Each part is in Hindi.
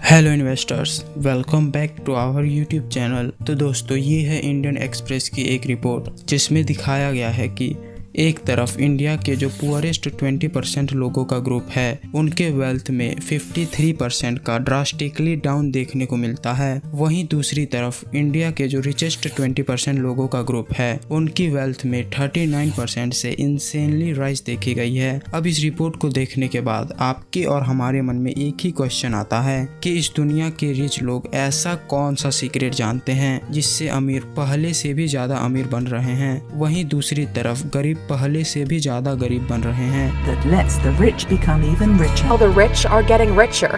Hello investors, welcome back to our YouTube channel. तो दोस्तों, ये है इंडियन एक्सप्रेस की एक रिपोर्ट जिसमें दिखाया गया है कि एक तरफ इंडिया के जो पुअरेस्ट 20% लोगों का ग्रुप है, उनके वेल्थ में 53% का ड्रास्टिकली डाउन देखने को मिलता है। वहीं दूसरी तरफ इंडिया के जो रिचेस्ट 20% लोगों का ग्रुप है, उनकी वेल्थ में 39% से इंसेनली राइज देखी गई है। अब इस रिपोर्ट को देखने के बाद आपके और हमारे मन में एक ही क्वेश्चन आता है कि इस दुनिया के रिच लोग ऐसा कौन सा सीक्रेट जानते हैं जिससे अमीर पहले से भी ज्यादा अमीर बन रहे हैं, वहीं दूसरी तरफ गरीब पहले से भी ज्यादा गरीब बन रहे हैं। That lets the rich become even richer. How the rich are getting richer.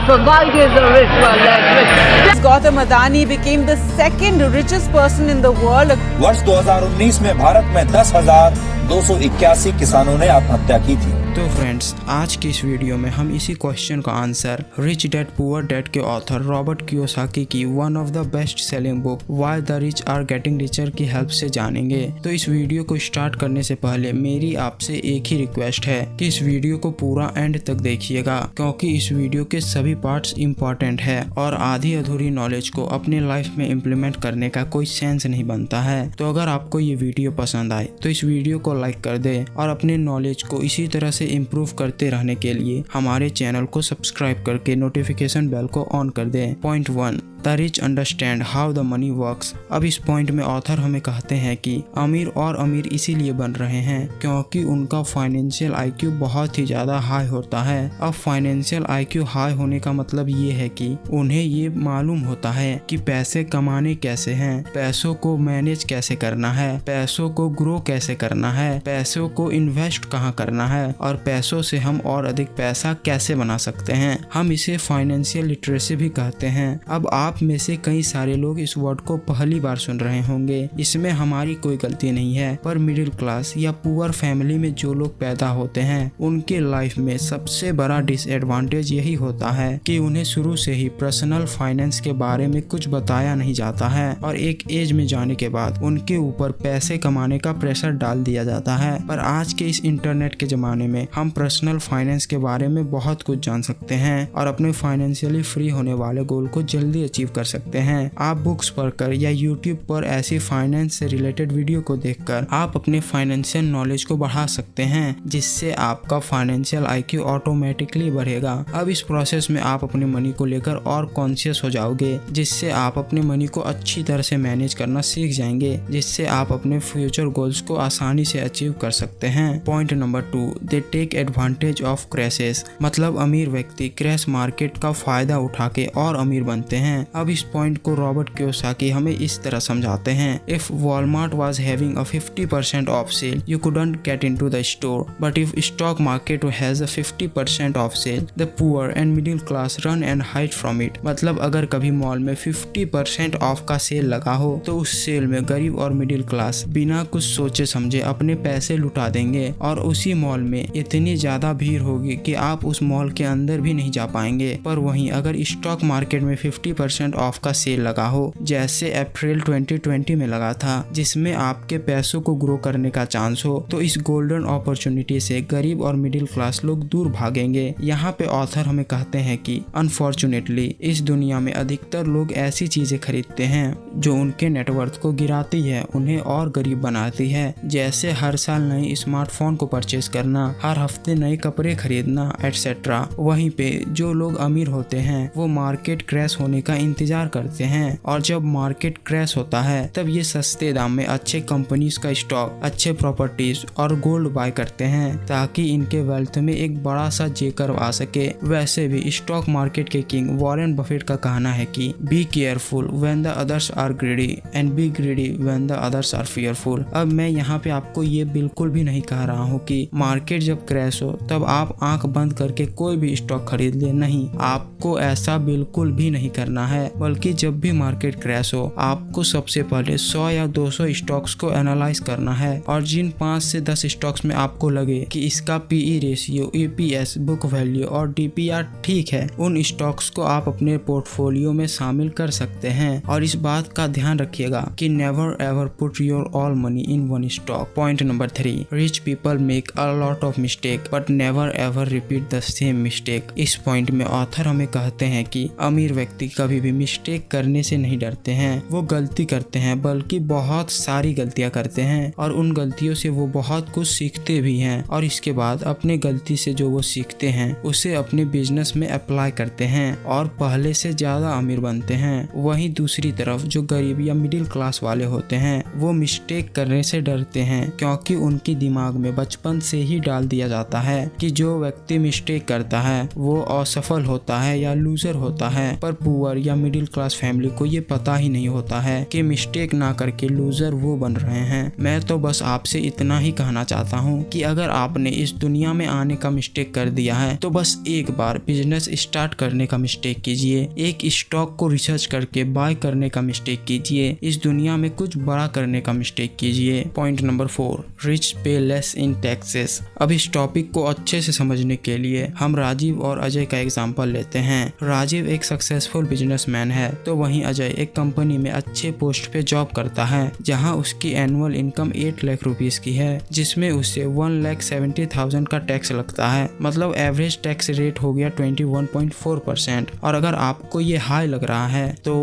Provided the rich were less rich. Gautam Adani became the second richest person in the world. वर्ष 2019 में भारत में 10,281 किसानों ने आत्महत्या की थी। तो फ्रेंड्स, आज की इस वीडियो में हम इसी क्वेश्चन का answer rich dad poor dad के ऑथर रॉबर्ट कियोसाकी की one of the best selling book why the rich are getting richer की हेल्प से जानेंगे। तो इस वीडियो को स्टार्ट करने से पहले मेरी आपसे एक ही रिक्वेस्ट है कि इस वीडियो को पूरा एंड तक देखिएगा, क्योंकि इस वीडियो के सभी पार्ट्स इम्पोर्टेंट है और आधी अधूरी नॉलेज को अपने लाइफ में इम्प्लीमेंट करने का कोई सेंस नहीं बनता है। तो अगर आपको ये वीडियो पसंद आए तो इस वीडियो को लाइक कर दे और अपने नॉलेज को इसी तरह से इम्प्रूव करते रहने के लिए हमारे चैनल को सब्सक्राइब करके नोटिफिकेशन बेल को ऑन कर दें। Point 1, the rich understand how the money works. अब इस पॉइंट में ऑथर हमें कहते हैं कि अमीर और अमीर इसीलिए बन रहे हैं क्योंकि उनका फाइनेंशियल आईक्यू बहुत ही ज्यादा हाई होता है। अब फाइनेंशियल आईक्यू हाई होने का मतलब ये है कि उन्हें ये मालूम होता है कि पैसे कमाने कैसे हैं, पैसों को मैनेज कैसे करना है, पैसों को ग्रो कैसे करना है, पैसों को इन्वेस्ट कहाँ करना है और पैसों से हम और अधिक पैसा कैसे बना सकते हैं। हम इसे फाइनेंशियल लिटरेसी भी कहते हैं। अब आप में से कई सारे लोग इस वर्ड को पहली बार सुन रहे होंगे। इसमें हमारी कोई गलती नहीं है, पर मिडिल क्लास या पुअर फैमिली में जो लोग पैदा होते हैं, उनके लाइफ में सबसे बड़ा डिसएडवांटेज यही होता है कि उन्हें शुरू से ही पर्सनल फाइनेंस के बारे में कुछ बताया नहीं जाता है और एक एज में जाने के बाद उनके ऊपर पैसे कमाने का प्रेशर डाल दिया जाता है। पर आज के इस इंटरनेट के जमाने में हम पर्सनल फाइनेंस के बारे में बहुत कुछ जान सकते हैं और अपने फाइनेंशियली फ्री होने वाले गोल को जल्दी अचीव कर सकते हैं। आप बुक्स पढ़कर या यूट्यूब पर ऐसी फाइनेंस से रिलेटेड वीडियो को देखकर आप अपने फाइनेंशियल नॉलेज को बढ़ा सकते हैं, जिससे आपका फाइनेंशियल आईक्यू ऑटोमेटिकली बढ़ेगा। अब इस प्रोसेस में आप अपने मनी को लेकर और कॉन्शियस हो जाओगे, जिससे आप अपने मनी को अच्छी तरह से मैनेज करना सीख जाएंगे, जिससे आप अपने फ्यूचर गोल्स को आसानी से अचीव कर सकते हैं। Point number 2, they take advantage of crashes. मतलब अमीर व्यक्ति क्रैश मार्केट का फायदा उठा के और अमीर बनते हैं। अब इस पॉइंट को रॉबर्ट कियोसाकी हमें इस तरह समझाते हैं। If Walmart was having a 50% off sale, you couldn't get into the store. But if stock market has a 50% off sale, the poor and middle class run and hide from it. मतलब अगर कभी मॉल में 50% ऑफ का सेल लगा हो तो उस सेल में गरीब और मिडिल क्लास बिना कुछ सोचे समझे अपने पैसे लुटा देंगे और उसी मॉल में इतनी ज्यादा भीड़ होगी कि आप उस मॉल के अंदर भी नहीं जा पाएंगे। पर वहीं अगर स्टॉक मार्केट में 50% ऑफ का सेल लगा हो, जैसे अप्रैल 2020 में लगा था, जिसमें आपके पैसों को ग्रो करने का चांस हो, तो इस गोल्डन अपॉर्चुनिटी से गरीब और मिडिल क्लास लोग दूर भागेंगे। यहाँ पे ऑथर हमें कहते हैं कि अनफॉर्चुनेटली इस दुनिया में अधिकतर लोग ऐसी चीजें खरीदते हैं जो उनके नेटवर्थ को गिराती है, उन्हें और गरीब बनाती है, जैसे हर साल नए स्मार्टफोन को परचेज करना, हर हफ्ते नए कपड़े खरीदना एटसेट्रा। वहीं पे जो लोग अमीर होते हैं वो मार्केट क्रैश होने का इंतजार करते हैं और जब मार्केट क्रैश होता है तब ये सस्ते दाम में अच्छे कंपनीज का स्टॉक, अच्छे प्रॉपर्टीज और गोल्ड बाय करते हैं ताकि इनके वेल्थ में एक बड़ा सा जे कर्व आ सके। वैसे भी स्टॉक मार्केट के किंग वॉरेन बफेट का कहना है कि be careful when the others are greedy and be greedy when the others are fearful. अब मैं यहाँ पे आपको ये बिल्कुल भी नहीं कह रहा हूँ कि मार्केट जब क्रैश हो तब आप आंख बंद करके कोई भी स्टॉक खरीद ले, नहीं, आपको ऐसा बिल्कुल भी नहीं करना है। है, बल्कि जब भी मार्केट क्रैश हो आपको सबसे पहले 100 या 200 स्टॉक्स को एनालाइज करना है और जिन 5 से 10 स्टॉक्स में आपको लगे कि इसका PE ratio, EPS, book value और डीपीआर ठीक है, उन स्टॉक्स को आप अपने पोर्टफोलियो में शामिल कर सकते हैं। और इस बात का ध्यान रखिएगा कि never ever put your all money in one stock. Point number 3, rich people make a lot of mistake but never ever repeat the same mistake. इस पॉइंट में ऑथर हमें कहते हैं कि अमीर व्यक्ति कभी भी मिस्टेक करने से नहीं डरते हैं, वो गलती करते हैं बल्कि बहुत सारी गलतियां करते हैं और उन गलतियों से वो बहुत कुछ सीखते भी हैं और इसके बाद अपने गलती से जो वो सीखते हैं उसे अपने बिजनेस में अप्लाई करते हैं और पहले से ज्यादा अमीर बनते हैं। वहीं दूसरी तरफ जो गरीब या मिडिल क्लास वाले होते हैं वो मिस्टेक करने से डरते हैं क्योंकि उनकी दिमाग में बचपन से ही डाल दिया जाता है कि जो व्यक्ति मिस्टेक करता है वो असफल होता है या लूजर होता है। पर पुअर या मिडिल क्लास फैमिली को ये पता ही नहीं होता है कि मिस्टेक ना करके लूजर वो बन रहे हैं। मैं तो बस आपसे इतना ही कहना चाहता हूँ कि अगर आपने इस दुनिया में आने का मिस्टेक कर दिया है तो बस एक बार बिजनेस स्टार्ट करने का मिस्टेक कीजिए, एक स्टॉक को रिसर्च करके बाय करने का मिस्टेक कीजिए, इस दुनिया में कुछ बड़ा करने का मिस्टेक कीजिए। पॉइंट नंबर 4, रिच पे लेस इन टैक्सेस। अब इस टॉपिक को अच्छे से समझने के लिए हम राजीव और अजय का एग्जांपल लेते हैं। राजीव एक सक्सेसफुल बिजनेसमैन है तो वहीं अजय एक कंपनी में अच्छे पोस्ट पे जॉब करता है जहां उसकी एनुअल इनकम 8 लाख रुपीस की है, जिसमें उसे 1,70,000 का टैक्स लगता है। मतलब एवरेज टैक्स रेट हो गया 21.4%। और अगर आपको ये हाई लग रहा है तो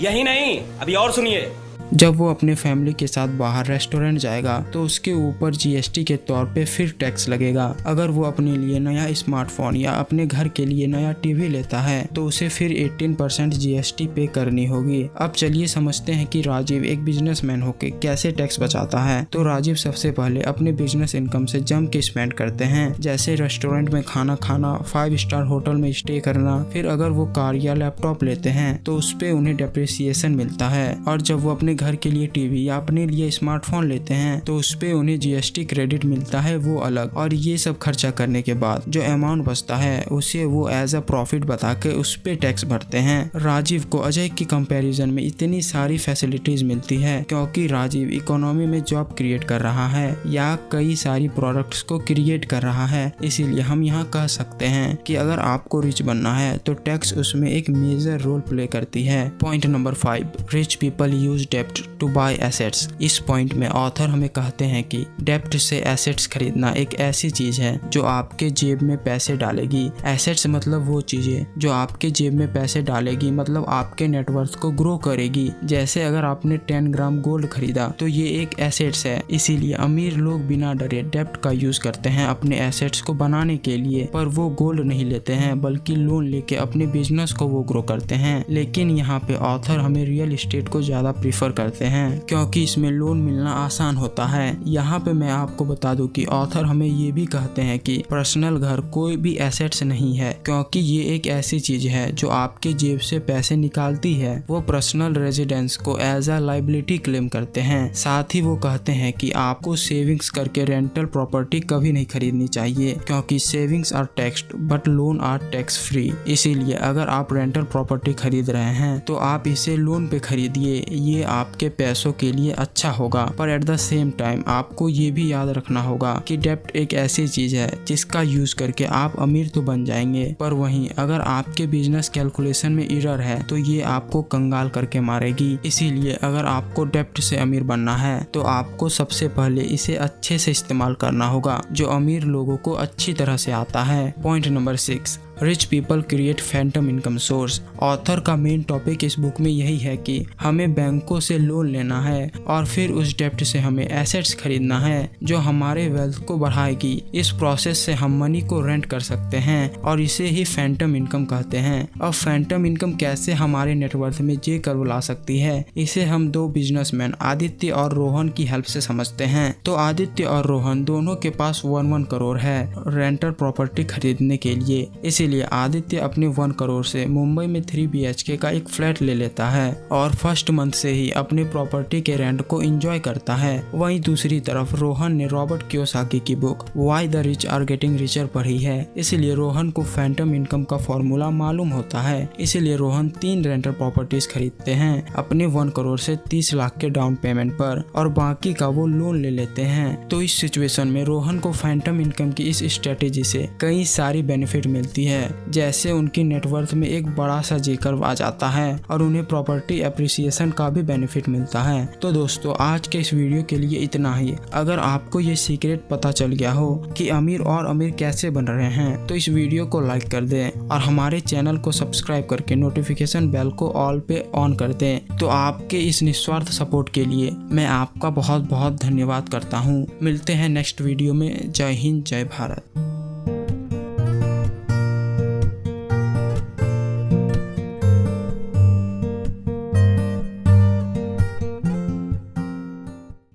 यही नहीं, अभी और सुनिए। जब वो अपने फैमिली के साथ बाहर रेस्टोरेंट जाएगा तो उसके ऊपर जीएसटी के तौर पे फिर टैक्स लगेगा। अगर वो अपने लिए नया स्मार्टफोन या अपने घर के लिए नया टीवी लेता है तो उसे फिर 18% जीएसटी पे करनी होगी। अब चलिए समझते हैं कि राजीव एक बिजनेसमैन होके कैसे टैक्स बचाता है। तो राजीव सबसे पहले अपने बिजनेस इनकम से जम के स्पेंड करते हैं, जैसे रेस्टोरेंट में खाना खाना, 5 स्टार होटल में स्टे करना। फिर अगर वो कार या लैपटॉप लेते हैं तो उस पे उन्हें डेप्रिसिएशन मिलता है और जब वो अपने घर के लिए टीवी या अपने लिए स्मार्टफोन लेते हैं तो उस पे उन्हें जीएसटी क्रेडिट मिलता है, वो अलग। और ये सब खर्चा करने के बाद जो अमाउंट बचता है उसे वो एज अ प्रॉफिट बता के उस पे टैक्स भरते हैं। राजीव को अजय की कंपैरिजन में इतनी सारी फैसिलिटीज मिलती है क्योंकि राजीव इकोनॉमी में जॉब क्रिएट कर रहा है या कई सारी प्रोडक्ट्स को क्रिएट कर रहा है। इसीलिए हम यहाँ कह सकते हैं कि अगर आपको रिच बनना है तो टैक्स उसमें एक मेजर रोल प्ले करती है। Point number 5, rich people use डेप्ट टू बाय एसेट्स। इस पॉइंट में ऑथर हमें कहते हैं कि डेप्ट से एसेट्स खरीदना एक ऐसी चीज है जो आपके जेब में पैसे डालेगी। एसेट्स मतलब वो चीजें जो आपके जेब में पैसे डालेगी, मतलब आपके नेटवर्थ को ग्रो करेगी। जैसे अगर आपने 10 ग्राम गोल्ड खरीदा तो ये एक एसेट्स है। इसीलिए अमीर लोग बिना डरे डेप्ट का यूज करते हैं अपने एसेट्स को बनाने के लिए, पर वो गोल्ड नहीं लेते हैं बल्कि लोन लेके अपने बिजनेस को वो ग्रो करते हैं। लेकिन यहाँ पे ऑथर हमें रियल एस्टेट को ज्यादा प्रीफर करते हैं क्योंकि इसमें लोन मिलना आसान होता है। यहाँ पे मैं आपको बता दूं कि ऑथर हमें ये भी कहते हैं कि पर्सनल घर कोई भी एसेट्स नहीं है क्योंकि ये एक ऐसी चीज है जो आपके जेब से पैसे निकालती है। वो पर्सनल रेजिडेंस को एज अ लाइबिलिटी क्लेम करते हैं। साथ ही वो कहते हैं कि आपको सेविंग्स करके रेंटल प्रॉपर्टी कभी नहीं खरीदनी चाहिए क्योंकि savings are taxed but loan are tax free. इसीलिए अगर आप रेंटल प्रॉपर्टी खरीद रहे हैं तो आप इसे लोन पे खरीदिए, ये आपके पैसों के लिए अच्छा होगा। पर एट द सेम टाइम आपको ये भी याद रखना होगा कि डेप्ट एक ऐसी चीज है जिसका यूज करके आप अमीर तो बन जाएंगे, पर वहीं अगर आपके बिजनेस कैलकुलेशन में एरर है तो ये आपको कंगाल करके मारेगी। इसीलिए अगर आपको डेप्ट से अमीर बनना है तो आपको सबसे पहले इसे अच्छे से इस्तेमाल करना होगा जो अमीर लोगों को अच्छी तरह से आता है। Point number 6, rich people create Phantom income source. Author का मेन टॉपिक इस बुक में यही है कि हमें बैंकों से लोन लेना है और फिर उस डेप्ट से हमें एसेट्स खरीदना है जो हमारे वेल्थ को बढ़ाएगी। इस प्रोसेस से हम मनी को रेंट कर सकते हैं और इसे ही फैंटम इनकम कहते हैं। अब फैंटम इनकम कैसे हमारे नेटवर्थ में जे कर्व ला सकती है, इसे हम 2 बिजनेसमैन आदित्य और रोहन की हेल्प से समझते हैं। तो आदित्य और रोहन दोनों के पास 1-1 करोड़ है रेंटल प्रॉपर्टी खरीदने के लिए। इसीलिए इसीलिए आदित्य अपने 1 करोड़ से मुंबई में 3 BHK का एक फ्लैट ले लेता है और फर्स्ट मंथ से ही अपने प्रॉपर्टी के रेंट को एंजॉय करता है। वहीं दूसरी तरफ रोहन ने रॉबर्ट कियोसाकी की book why the rich are getting richer पढ़ी है, इसलिए रोहन को फैंटम इनकम का फॉर्मूला मालूम होता है। इसीलिए रोहन 3 रेंटल प्रॉपर्टीज खरीदते हैं अपने 1 करोड़ से 30 लाख के डाउन पेमेंट पर और बाकी का वो लोन ले लेते हैं। तो इस सिचुएशन में रोहन को फैंटम इनकम की इस स्ट्रेटेजी से कई सारी बेनिफिट मिलती है, जैसे उनकी नेटवर्थ में एक बड़ा सा जेकर आ जाता है और उन्हें प्रॉपर्टी एप्रिसिएशन का भी बेनिफिट मिलता है। तो दोस्तों आज के इस वीडियो के लिए इतना ही। अगर आपको ये सीक्रेट पता चल गया हो कि अमीर और अमीर कैसे बन रहे हैं तो इस वीडियो को लाइक कर दें और हमारे चैनल को सब्सक्राइब करके नोटिफिकेशन बेल को ऑल पे ऑन कर दें। तो आपके इस निस्वार्थ सपोर्ट के लिए मैं आपका बहुत बहुत धन्यवाद करता हूँ। मिलते हैं नेक्स्ट वीडियो में। जय हिंद, जय भारत।